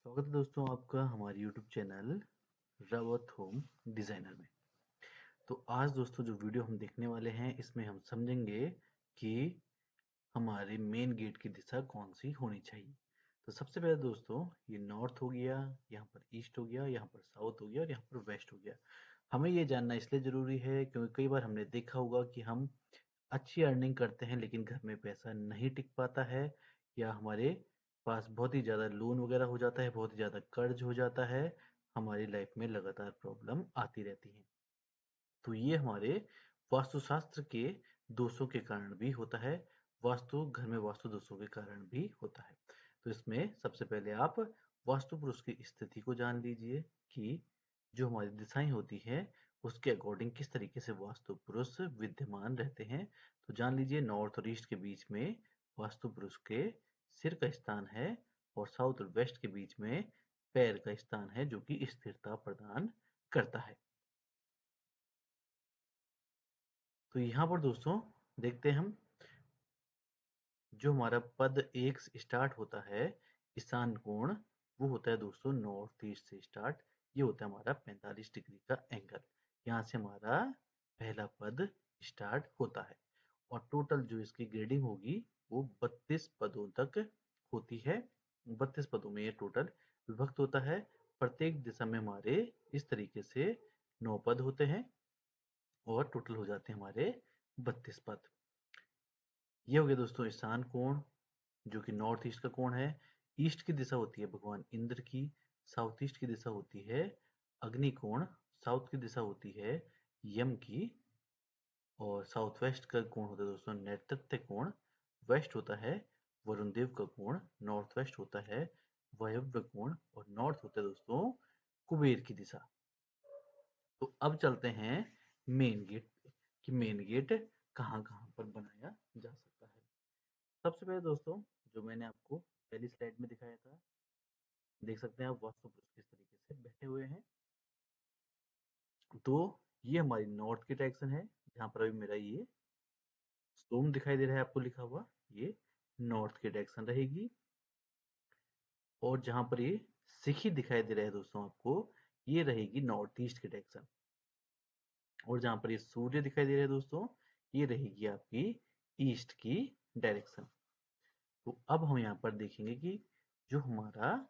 स्वागत है दोस्तों आपका हमारे YouTube channel Rawat home designer में। तो आज दोस्तों जो वीडियो हम देखने वाले हैं इसमें हम समझेंगे कि हमारे मेन गेट की दिशा कौन सी होनी चाहिए। तो सबसे पहले दोस्तों ये नॉर्थ हो गया, यहाँ पर ईस्ट हो गया, यहाँ पर साउथ हो गया और यहाँ पर वेस्ट हो गया। हमें ये जानना इसलिए ज़रूरी है क्योंकि कई बार हमने देखा होगा कि हम अच्छी अर्निंग करते हैं लेकिन घर में पैसा नहीं टिक पाता है, या हमारे पास बहुत ही ज़्यादा लोन वगैरह हो जाता है, बहुत ही ज़्यादा कर्ज हो जाता है, हमारी लाइफ में लगातार प्रॉब्लम आती रहती है। तो ये हमारे वास्तुशास्त्र के दोषों के कारण भी होता है, घर में वास्तु दोषों के कारण भी होता है। तो इसमें सबसे पहले आप वास्तु पुरुष की स्थिति को जान लीजिए कि जो हमारी दिशाएं होती है उसके अकॉर्डिंग किस तरीके से वास्तु पुरुष विद्यमान रहते हैं। तो जान लीजिए नॉर्थ और ईस्ट के बीच में वास्तु पुरुष के सिर का स्थान है और साउथ और वेस्ट के बीच में पैर का स्थान है जो कि स्थिरता प्रदान करता है। तो यहाँ पर दोस्तों देखते हैं हम जो हमारा पद एक से स्टार्ट होता है ईशान कोण, वो होता है दोस्तों नॉर्थ ईस्ट से स्टार्ट। ये होता है हमारा 45 डिग्री का एंगल। यहाँ से हमारा पहला पद स्टार्ट होता है और टोटल जो इसकी ग्रेडिंग होगी वो 32 पदों तक होती है। 32 पदों में ये टोटल विभक्त होता है। प्रत्येक दिशा में हमारे इस तरीके से 9 पद होते हैं और टोटल हो जाते हैं हमारे 32 पद। ये हो गया दोस्तों ईशान कोण जो कि नॉर्थ ईस्ट का कोण है। ईस्ट की दिशा होती है भगवान इंद्र की। साउथ ईस्ट की दिशा होती है अग्नि कोण। साउथ की दिशा होती है यम की। और साउथ वेस्ट का कोण होता है दोस्तों नैऋत्य कोण। वेस्ट होता है वरुण देव का कोण। नॉर्थ वेस्ट होता है वायव्य कोण और नॉर्थ होता है दोस्तों कुबेर की दिशा। तो अब चलते हैं मेन गेट पे कि मेन गेट कहाँ कहाँ पर बनाया जा सकता है। सबसे पहले दोस्तों जो मैंने आपको पहली स्लाइड में दिखाया था, देख सकते हैं आप वास्तु पुरुष किस तरीके से बैठे हुए हैं। तो ये हमारी नॉर्थ की डायरेक्शन है जहां पर अभी मेरा ये सोम दिखाई दे रहा है आपको लिखा हुआ, ये नॉर्थ की डायरेक्शन रहेगी। और जहां पर ये सिखी दिखाई दे रहा है दोस्तों आपको, ये रहेगी नॉर्थ ईस्ट की डायरेक्शन। और जहां पर ये सूर्य दिखाई दे रहा है दोस्तों, ये रहेगी आपकी ईस्ट की डायरेक्शन। तो अब हम यहाँ पर देखेंगे कि जो हमारा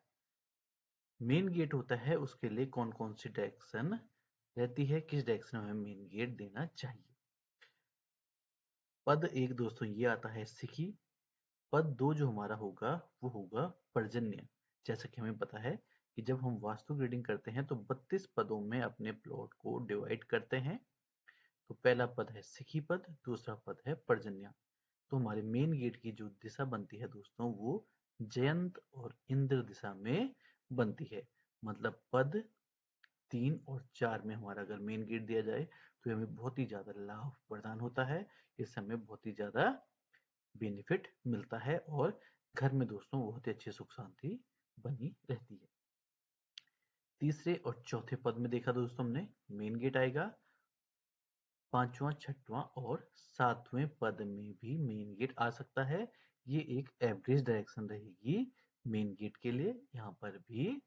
मेन गेट होता है उसके लिए कौन कौन सी डायरेक्शन रहती है, किस डायरेक्शन में हमें मेन गेट देना चाहिए। पद एक दोस्तों ये आता है सिखी। पद दो जो हमारा होगा वो होगा पर्जन्य। जैसा कि हमें पता है कि जब हम वास्तु ग्रेडिंग करते हैं तो 32 पदों में अपने प्लॉट को डिवाइड करते हैं। तो पहला पद है सिखी पद, दूसरा पद है पर्जन्य। तो हमारे मेन गेट की जो दिशा बनती है दोस्तों वो जयंत और इंद्र दिशा में बनती है। मतलब पद 3 और 4 में हमारा अगर मेन गेट दिया जाए तो हमें बहुत ही ज़्यादा लाभ प्रदान होता है। इससे हमें बहुत ही ज़्यादा बेनिफिट मिलता है और घर में दोस्तों बहुत ही अच्छी सुख शांति बनी रहती है। तीसरे और चौथे पद में देखा दोस्तों हमने मेन गेट आएगा। पांचवा, छठवां और सातवें पद में भी मेन गेट आ सकता है। ये एक एवरेज डायरेक्शन रहेगी मेन गेट के लिए। यहाँ पर भी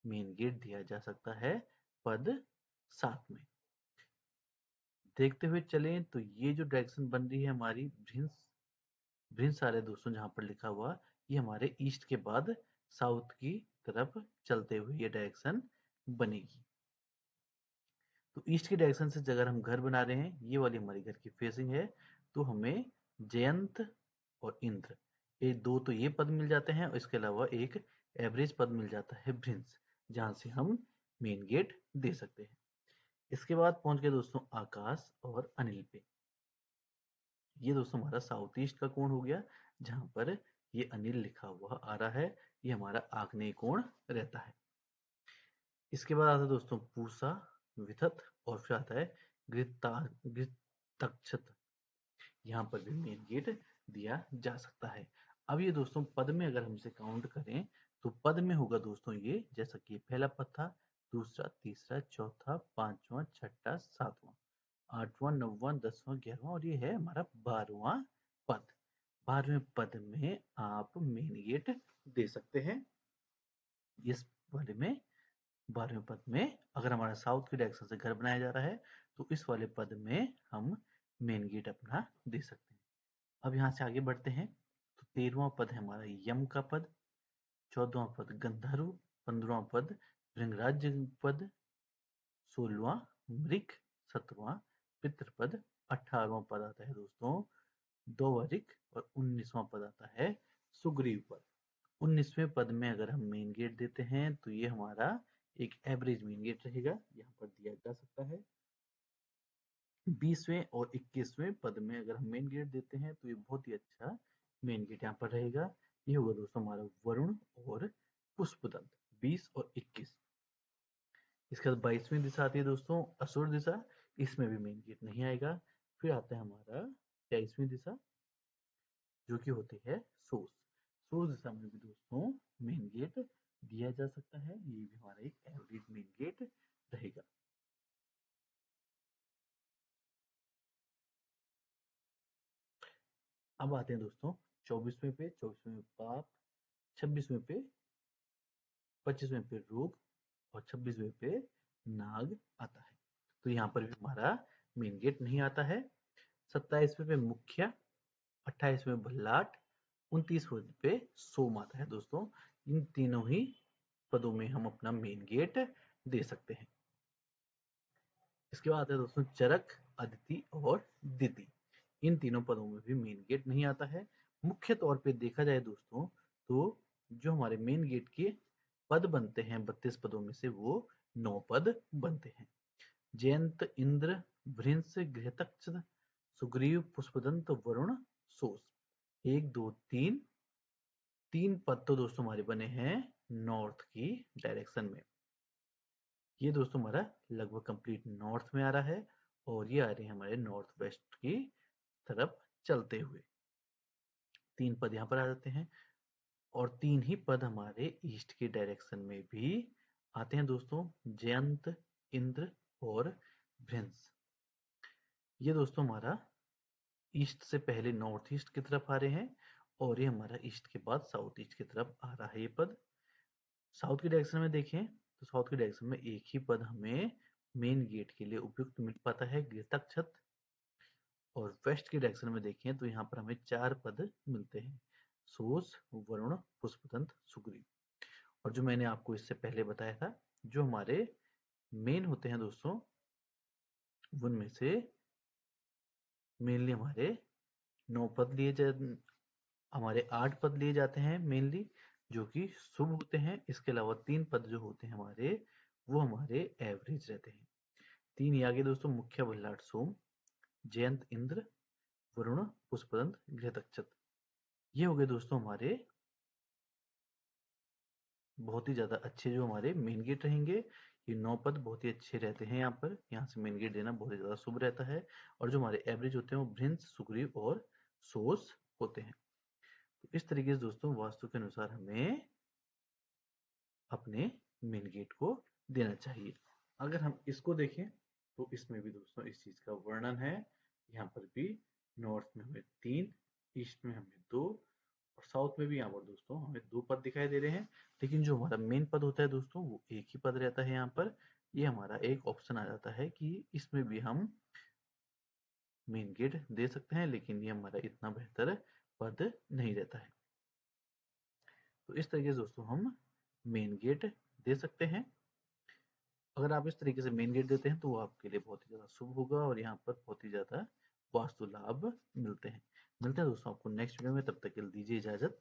मेन गेट दिया जा सकता है पद 7 में। देखते हुए चलें तो ये जो डायरेक्शन बन रही है हमारी भ्रिंस आ रहे दोस्तों जहां पर लिखा हुआ, ये हमारे ईस्ट के बाद साउथ की तरफ चलते हुए ये डायरेक्शन बनेगी। तो ईस्ट की डायरेक्शन से अगर हम घर बना रहे हैं, ये वाली हमारी घर की फेसिंग है, तो हमें जयंत और इंद्र ये दो तो ये पद मिल जाते हैं और इसके अलावा एक एवरेज पद मिल जाता है भ्रिंस, जहां से हम मेन गेट दे सकते हैं। इसके बाद पहुंच गए दोस्तों आकाश और अनिल पे। ये दोस्तों हमारा साउथ ईस्ट का कोण हो गया जहां पर ये अनिल लिखा हुआ आ रहा है। ये हमारा आग्नेय कोण रहता है। इसके बाद आता है दोस्तों पूसा, विथत और फिर आता है गृतक्षत। यहाँ पर भी मेन गेट दिया जा सकता है। अब ये दोस्तों पद में अगर हमसे काउंट करें तो पद में होगा दोस्तों ये जैसा कि पहला पद था, दूसरा, तीसरा, चौथा, पांचवा, छठा, सातवां, आठवां, नौवां, 10वां, 11वां और ये है हमारा 12वां पद। 12वें पद में आप मेन गेट दे सकते हैं। इस वाले में 12वें पद में अगर हमारा साउथ की डायरेक्शन से घर बनाया जा रहा है तो इस वाले पद में हम मेन गेट अपना दे सकते हैं। अब यहाँ से आगे बढ़ते हैं तो 13वां पद है हमारा यम का पद, 14वां पद गंधर्व, 15वां पद भृंगराज पद, 16वां मृग, 17वां पितृपद, 18वां पद आता है दोस्तों द्वारिक और 19वां पद आता है सुग्रीव पद। 19वें पद में अगर हम मेन गेट देते हैं तो ये हमारा एक एवरेज मेन गेट रहेगा, यहाँ पर दिया जा सकता है। 20वें और 21वें पद में अगर हम मेन गेट देते हैं तो ये बहुत ही अच्छा मेन गेट यहाँ पर रहेगा। ये होगा दोस्तों हमारा वरुण और पुष्पदंत 20 और 21। इसके बाद 22वीं दिशा आती है दोस्तों असुर दिशा, इसमें भी मेन गेट नहीं आएगा। फिर आता है हमारा 23वीं दिशा जो कि होती है सोर्स। सोर्स दिशा में भी दोस्तों मेन गेट दिया जा सकता है, ये भी हमारा एक एवरेज मेन गेट रहेगा। अब आते हैं दोस्तों 24वें पे, 24वें पाप, 26वें पे, 25वें पे रोग और 26वें पे नाग आता है। तो यहाँ पर भी हमारा मेन गेट नहीं आता है। 27वें पे मुखिया, 28वें भल्लाट, 29वें पे सोम आता है दोस्तों। इन तीनों ही पदों में हम अपना मेन गेट दे सकते हैं। इसके बाद आता है दोस्तों चरक, अदिति और दिति। इन तीनों पदों में भी मेन गेट नहीं आता है। मुख्य तौर पे देखा जाए दोस्तों तो जो हमारे मेन गेट के पद बनते हैं 32 पदों में से वो 9 पद बनते हैं। जयंत, इंद्र, भृंश, घृतक्ष, सुग्रीव, पुष्पदंत, वरुण, सोस। 1 2 3 तीन पद तो दोस्तों हमारे बने हैं नॉर्थ की डायरेक्शन में। ये दोस्तों हमारा लगभग कंप्लीट नॉर्थ में आ रहा है और ये आ रहे हैं हमारे नॉर्थ वेस्ट की तरफ चलते हुए। 3 पद यहाँ पर आ जाते हैं और 3 ही पद हमारे ईस्ट की डायरेक्शन में भी आते हैं दोस्तों, जयंत, इंद्र और भृंश। ये दोस्तों हमारा ईस्ट से पहले नॉर्थ ईस्ट की तरफ आ रहे हैं और ये हमारा ईस्ट के बाद साउथ ईस्ट की तरफ आ रहा है ये पद। साउथ की डायरेक्शन में देखें तो साउथ की डायरेक्शन में एक ही पद हमें मेन गेट के लिए उपयुक्त मिल पाता है, घृतक्ष। और वेस्ट की डायरेक्शन में देखें तो यहाँ पर हमें 4 पद मिलते हैं, सोस, वरुण, पुष्पदंत, सुग्रीव। और जो मैंने आपको इससे पहले बताया था जो हमारे मेन होते हैं दोस्तों उनमें से मेनली हमारे 9 पद लिए जाते, हमारे 8 पद लिए जाते हैं मेनली जो कि शुभ होते हैं। इसके अलावा 3 पद जो होते हैं हमारे वो हमारे एवरेज रहते हैं। 3 ये आगे दोस्तों मुख्य, भल्लाट, सोम, जयंत, इंद्र, वरुण, पुष्पदंत, घृतक्ष। ये हो गए दोस्तों हमारे बहुत ही ज्यादा अच्छे जो हमारे मेन गेट रहेंगे। ये 9 पद बहुत ही अच्छे रहते हैं, यहाँ पर यहाँ से मेन गेट देना बहुत ही ज्यादा शुभ रहता है। और जो हमारे एवरेज होते हैं वो भृंश, सुग्रीव और सोस होते हैं। तो इस तरीके से दोस्तों वास्तु के अनुसार हमें अपने मेन गेट को देना चाहिए। अगर हम इसको देखें तो इसमें भी दोस्तों इस चीज का वर्णन है। यहाँ पर भी नॉर्थ में हमें 3, ईस्ट में हमें 2 और साउथ में भी यहाँ पर दोस्तों हमें 2 पद दिखाई दे रहे हैं। लेकिन जो हमारा मेन पद होता है दोस्तों वो एक ही पद रहता है यहाँ पर। ये हमारा एक ऑप्शन आ जाता है कि इसमें भी हम मेन गेट दे सकते हैं, लेकिन ये हमारा इतना बेहतर पद नहीं रहता है। तो इस तरीके से दोस्तों हम मेन गेट दे सकते हैं। अगर आप इस तरीके से मेन गेट देते हैं तो वो आपके लिए बहुत ही ज़्यादा शुभ होगा और यहाँ पर बहुत ही ज़्यादा वास्तु लाभ मिलते हैं। मिलते हैं दोस्तों आपको नेक्स्ट वीडियो में, तब तक के लिए दीजिए इजाज़त।